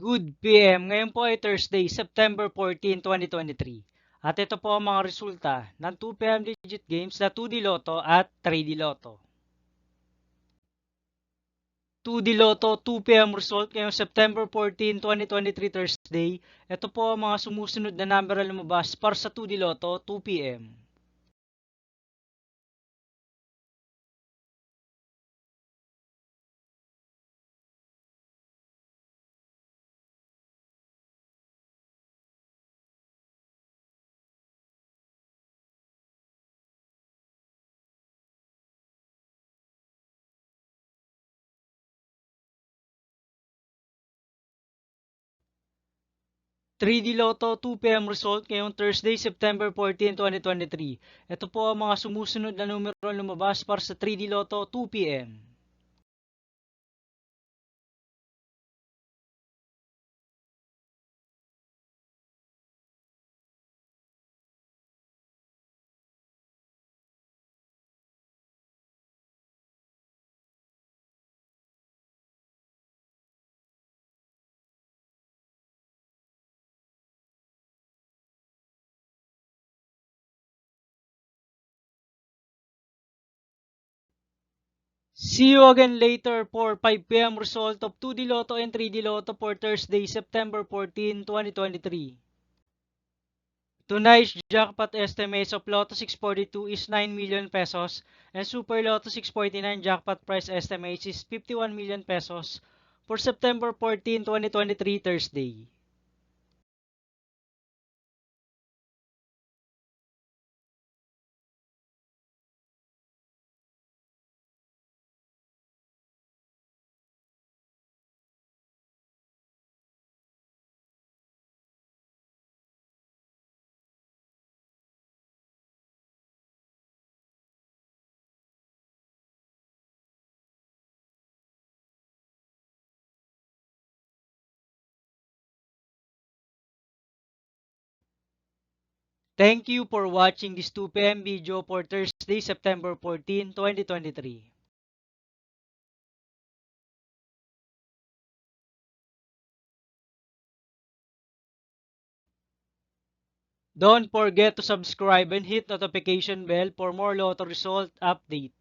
Good PM, ngayon po ay Thursday, September 14, 2023. At ito po ang mga resulta ng 2 PM digit games na 2D Lotto at 3D Lotto. 2D Lotto 2 PM result ngayong September 14, 2023 Thursday. Ito po ang mga sumusunod na number na lumabas para sa 2D Lotto 2 PM. 3D Lotto 2 PM result ngayong Thursday, September 14, 2023. Ito po ang mga sumusunod na numero na lumabas para sa 3D Lotto 2 PM. 'See you again later for 5 PM result of 2D Lotto and 3D Lotto for Thursday, September 14, 2023. Tonight's jackpot estimates of Lotto 642 is 9 million pesos and Super Lotto 649 jackpot price estimates is 51 million pesos for September 14, 2023 Thursday. Thank you for watching this 2 PM video for Thursday, September 14, 2023. Don't forget to subscribe and hit notification bell for more Lotto result update.